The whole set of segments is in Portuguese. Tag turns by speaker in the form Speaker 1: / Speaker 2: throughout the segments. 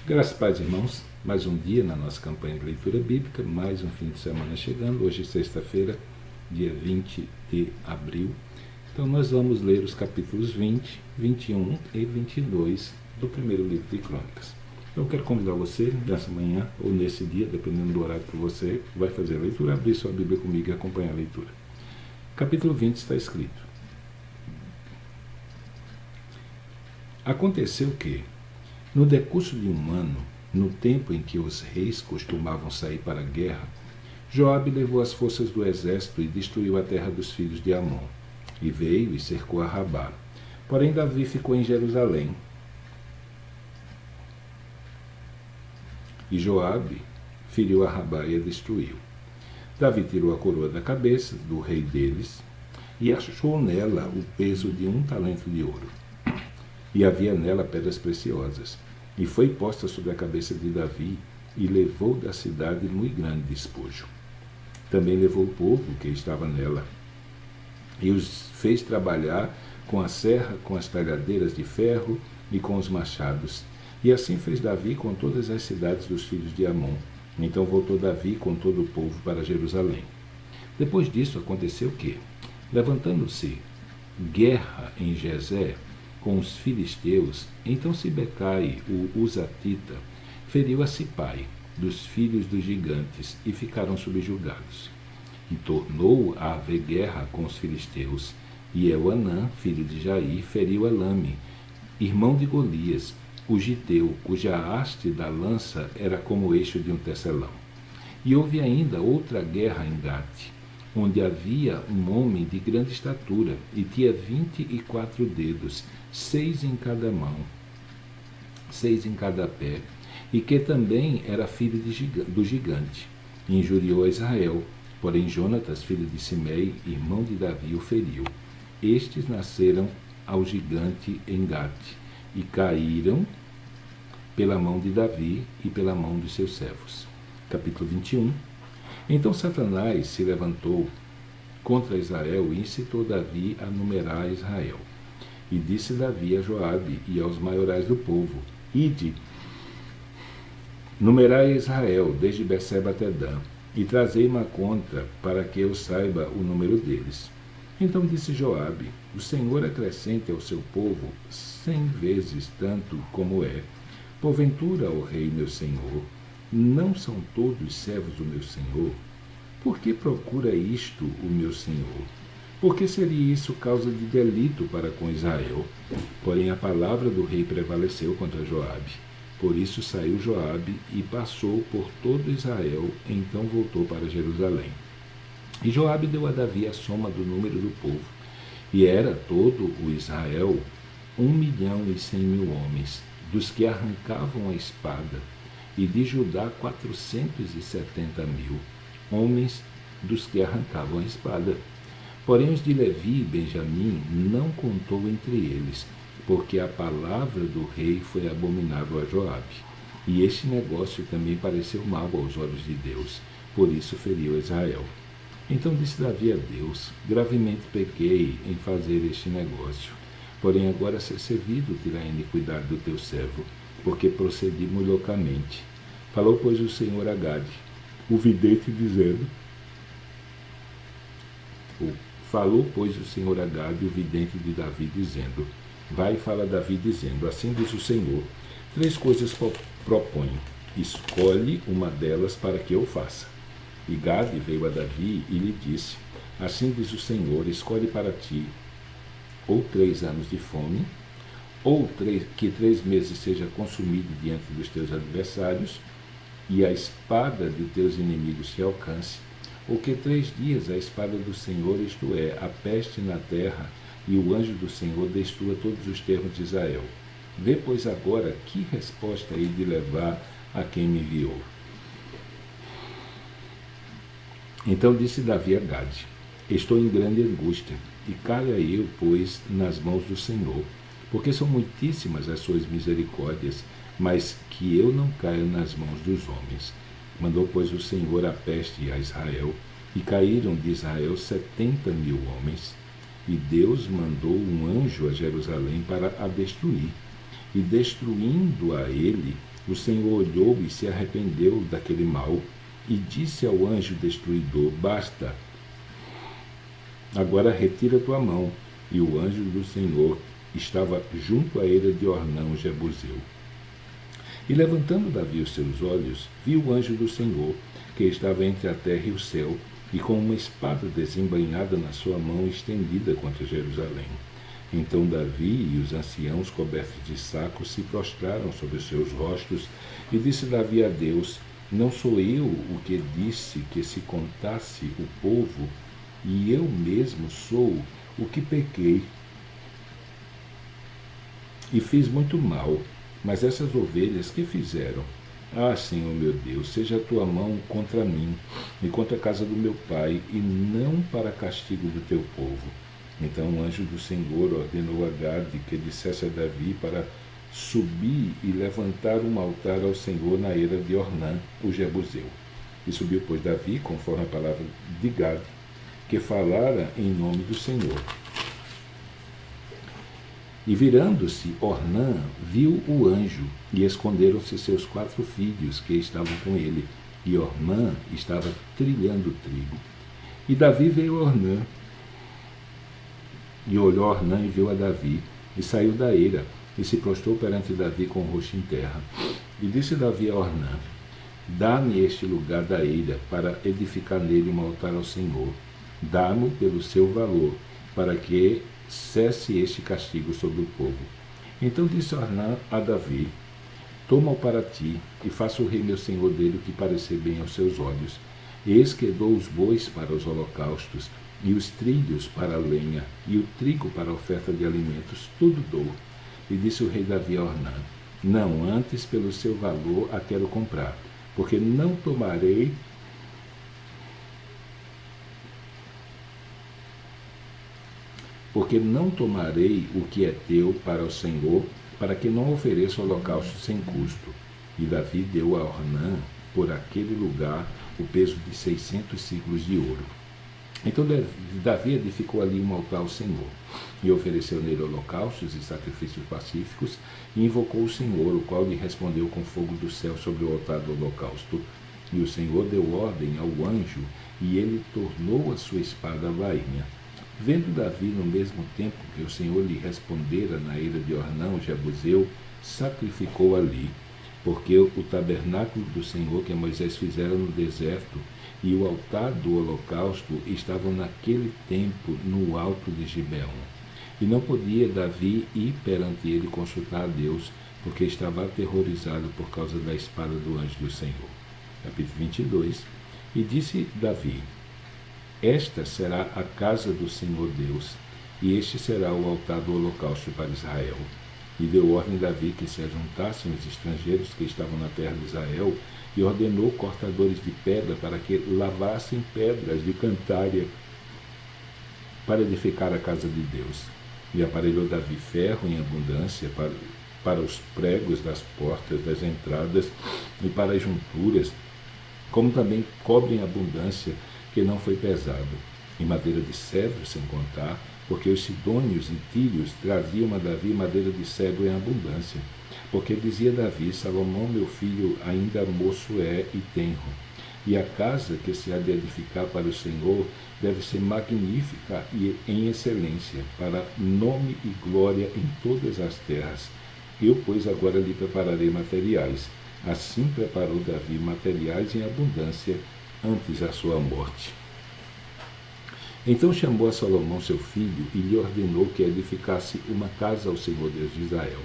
Speaker 1: Graças a Paz, irmãos, mais um dia na nossa campanha de leitura bíblica, mais um fim de semana chegando, hoje sexta-feira, dia 20 de abril. Então nós vamos ler os capítulos 20, 21 e 22 do primeiro livro de Crônicas. Eu quero convidar você, nessa manhã ou nesse dia, dependendo do horário que você vai fazer a leitura, abrir sua Bíblia comigo e acompanhar a leitura. Capítulo 20 está escrito: Aconteceu que, no decurso de um ano, no tempo em que os reis costumavam sair para a guerra, Joabe levou as forças do exército e destruiu a terra dos filhos de Amon, e veio e cercou a Rabá. Porém Davi ficou em Jerusalém. E Joabe feriu a Rabá e a destruiu. Davi tirou a coroa da cabeça do rei deles e achou nela o peso de 1 talento de ouro. E havia nela pedras preciosas, e foi posta sobre a cabeça de Davi, e levou da cidade muito grande despojo. Também levou o povo que estava nela, e os fez trabalhar com a serra, com as talhadeiras de ferro e com os machados. E assim fez Davi com todas as cidades dos filhos de Amon. Então voltou Davi com todo o povo para Jerusalém. Depois disso aconteceu que, levantando-se guerra em Jezé com os filisteus, então Sibecai, o Uzatita, feriu a Sipai, dos filhos dos gigantes, e ficaram subjugados. E tornou a haver guerra com os filisteus, e Elhanã, filho de Jair, feriu Elame, irmão de Golias, o giteu, cuja haste da lança era como o eixo de um tecelão. E houve ainda outra guerra em Gate, onde havia um homem de grande estatura, e tinha 24 dedos, 6 em cada mão, 6 em cada pé, e que também era filho do gigante. E injuriou a Israel, porém Jonatas, filho de Simei, irmão de Davi, o feriu. Estes nasceram ao gigante em Gate, e caíram pela mão de Davi e pela mão dos seus servos. Capítulo 21. Então Satanás se levantou contra Israel e incitou Davi a numerar Israel. E disse Davi a Joabe e aos maiorais do povo: Ide, numerai Israel, desde Berseba até Dan, e trazei-me a conta, para que eu saiba o número deles. Então disse Joabe: O Senhor acrescente ao seu povo 100 vezes tanto como é. Porventura, ó rei meu senhor, não são todos servos do meu senhor? Por que procura isto o meu senhor? Porque seria isso causa de delito para com Israel? Porém a palavra do rei prevaleceu contra Joabe. Por isso saiu Joabe e passou por todo Israel, então voltou para Jerusalém. E Joabe deu a Davi a soma do número do povo, e era todo o Israel 1.100.000 homens, dos que arrancavam a espada, e de Judá 470.000 homens dos que arrancavam a espada. Porém os de Levi e Benjamim não contou entre eles, porque a palavra do rei foi abominável a Joabe. E este negócio também pareceu mau aos olhos de Deus, por isso feriu Israel. Então disse Davi a Deus: Gravemente pequei em fazer este negócio. Porém agora ser servido terá iniquidade do teu servo, porque procedi muito loucamente. Falou, pois, o Senhor a Gade, o vidente, dizendo... Falou, pois, o Senhor a Gade, o vidente de Davi, dizendo: Vai e fala a Davi, dizendo: Assim diz o Senhor, 3 coisas proponho, escolhe uma delas para que eu faça. E Gade veio a Davi e lhe disse: Assim diz o Senhor, escolhe para ti ou 3 anos de fome, ou que 3 meses seja consumido diante dos teus adversários, e a espada de teus inimigos te alcance, ou que 3 dias a espada do Senhor, isto é, a peste na terra, e o anjo do Senhor destrua todos os termos de Israel. Vê, pois, agora que resposta hei de levar a quem me enviou. Então disse Davi a Gade: Estou em grande angústia, e caia eu, pois, nas mãos do Senhor, porque são muitíssimas as suas misericórdias, mas que eu não caia nas mãos dos homens. Mandou, pois, o Senhor a peste a Israel, e caíram de Israel 70.000 homens. E Deus mandou um anjo a Jerusalém para a destruir. E destruindo a ele, O Senhor olhou e se arrependeu daquele mal, e disse ao anjo destruidor: basta, agora retira tua mão. E o anjo do Senhor estava junto à eira de Ornã, o jebuseu. E levantando Davi os seus olhos, viu o anjo do Senhor, que estava entre a terra e o céu, e com uma espada desembainhada na sua mão estendida contra Jerusalém. Então Davi e os anciãos cobertos de saco se prostraram sobre os seus rostos, e disse Davi a Deus: não sou eu o que disse que se contasse o povo, e eu mesmo sou o que pequei e fiz muito mal. Mas essas ovelhas que fizeram? Ah, Senhor meu Deus, seja a tua mão contra mim e contra a casa do meu pai, e não para castigo do teu povo. Então o anjo do Senhor ordenou a Gade que dissesse a Davi para subir e levantar um altar ao Senhor na eira de Ornã, o jebuseu. E subiu, pois, Davi, conforme a palavra de Gade, que falara em nome do Senhor. E virando-se Ornã, viu o anjo, e esconderam-se seus 4 filhos que estavam com ele, e Ornã estava trilhando trigo. E Davi veio a Ornã, e olhou Ornã e viu a Davi, e saiu da eira, e se prostrou perante Davi com o rosto em terra. E disse Davi a Ornã: dá-me este lugar da eira, para edificar nele um altar ao Senhor. Dá-me pelo seu valor, para que cesse este castigo sobre o povo. Então disse Ornã a Davi: toma-o para ti, e faça o rei meu senhor dele o que parecer bem aos seus olhos. Eis que dou os bois para os holocaustos, e os trilhos para a lenha, e o trigo para a oferta de alimentos, tudo dou. E disse o rei Davi a Ornã: não, antes pelo seu valor a quero comprar, porque não tomarei o que é teu para o Senhor, para que não ofereça holocausto sem custo. E Davi deu a Ornã, por aquele lugar, o peso de 600 ciclos de ouro. Então Davi edificou ali um altar ao Senhor, e ofereceu nele holocaustos e sacrifícios pacíficos, e invocou o Senhor, o qual lhe respondeu com fogo do céu sobre o altar do holocausto. E o Senhor deu ordem ao anjo, e ele tornou a sua espada vainha. Vendo Davi no mesmo tempo que o Senhor lhe respondera na eira de Ornã, o jebuseu, sacrificou ali, porque o tabernáculo do Senhor que Moisés fizera no deserto e o altar do holocausto estavam naquele tempo no alto de Gibeão. E não podia Davi ir perante ele consultar a Deus, porque estava aterrorizado por causa da espada do anjo do Senhor. Capítulo 22. E disse Davi: esta será a casa do Senhor Deus, e este será o altar do holocausto para Israel. E deu ordem Davi que se ajuntassem os estrangeiros que estavam na terra de Israel, e ordenou cortadores de pedra para que lavassem pedras de cantária para edificar a casa de Deus. E aparelhou Davi ferro em abundância para os pregos das portas, das entradas e para as junturas, como também cobre em abundância, que não foi pesado, em madeira de cedro sem contar, porque os sidônios e tírios traziam a Davi madeira de cedro em abundância. Porque dizia Davi: Salomão, meu filho, ainda moço é e tenro, e a casa que se há de edificar para o Senhor deve ser magnífica e em excelência, para nome e glória em todas as terras. Eu, pois, agora lhe prepararei materiais. Assim preparou Davi materiais em abundância antes da sua morte. Então chamou a Salomão seu filho e lhe ordenou que edificasse uma casa ao Senhor Deus de Israel.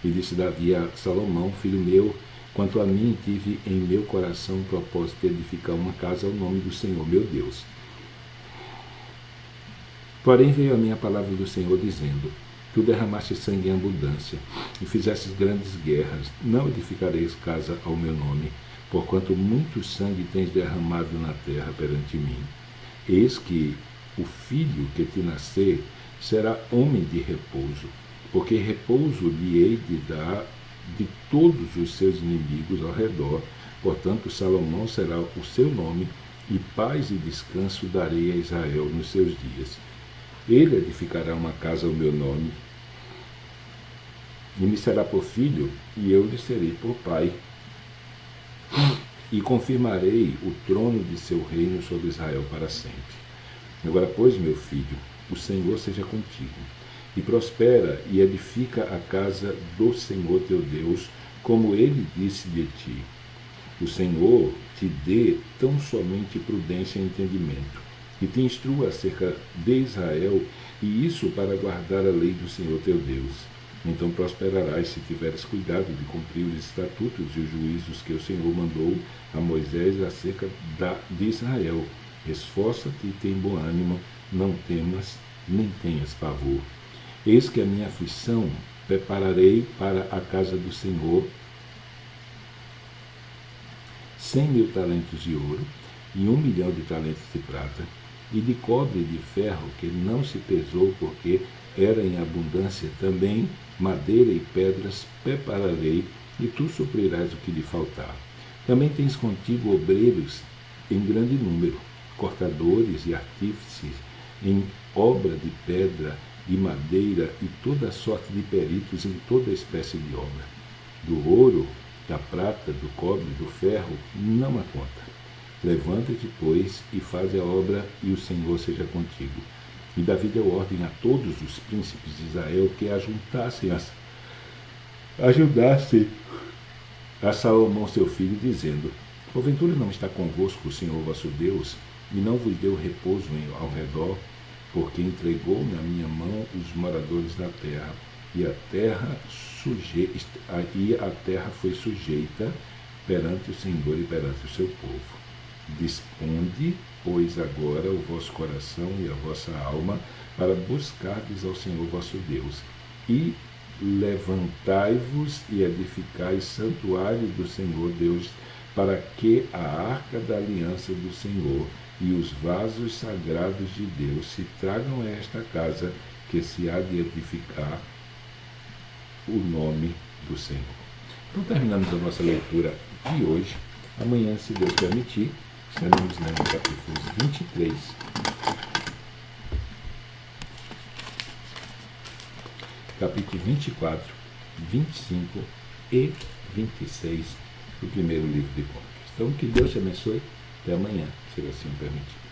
Speaker 1: E disse Davi a Salomão: filho meu, quanto a mim tive em meu coração o propósito de edificar uma casa ao nome do Senhor meu Deus. Porém veio a mim a palavra do Senhor dizendo: tu derramaste sangue em abundância e fizestes grandes guerras, não edificareis casa ao meu nome, porquanto muito sangue tens derramado na terra perante mim. Eis que o filho que te nascer será homem de repouso, porque repouso lhe hei de dar de todos os seus inimigos ao redor. Portanto, Salomão será o seu nome, e paz e descanso darei a Israel nos seus dias. Ele edificará uma casa ao meu nome, e me será por filho, e eu lhe serei por pai. E confirmarei o trono de seu reino sobre Israel para sempre. Agora, pois, meu filho, o Senhor seja contigo, e prospera e edifica a casa do Senhor teu Deus, como ele disse de ti. O Senhor te dê tão somente prudência e entendimento, e te instrua acerca de Israel, e isso para guardar a lei do Senhor teu Deus. Então prosperarás se tiveres cuidado de cumprir os estatutos e os juízos que o Senhor mandou a Moisés acerca de Israel. Esforça-te e tem bom ânimo, não temas, nem tenhas pavor. Eis que a minha aflição prepararei para a casa do Senhor 100.000 talentos de ouro e 1.000.000 de talentos de prata, e de cobre e de ferro que não se pesou, porque era em abundância, também madeira e pedras prepararei, e tu suprirás o que lhe faltar. Também tens contigo obreiros em grande número, cortadores e artífices em obra de pedra e madeira, e toda sorte de peritos em toda espécie de obra. Do ouro, da prata, do cobre, do ferro, não há conta. Levanta-te, pois, e faz a obra, e o Senhor seja contigo. E Davi deu ordem a todos os príncipes de Israel que ajudassem a Salomão seu filho, dizendo: porventura não está convosco o Senhor vosso Deus, e não vos deu repouso ao redor, porque entregou na minha mão os moradores da terra, e a terra foi sujeita perante o Senhor e perante o seu povo. Disponde, pois, agora o vosso coração e a vossa alma para buscardes ao Senhor vosso Deus, e levantai-vos e edificai santuário do Senhor Deus, para que a arca da aliança do Senhor e os vasos sagrados de Deus se tragam a esta casa, que se há de edificar o nome do Senhor. Então terminamos a nossa leitura de hoje. Amanhã, se Deus permitir, estaremos lendo capítulos 23, capítulo 24, 25 e 26 do primeiro livro de Crônicas. Então, que Deus te abençoe. Até amanhã, se assim o permitir.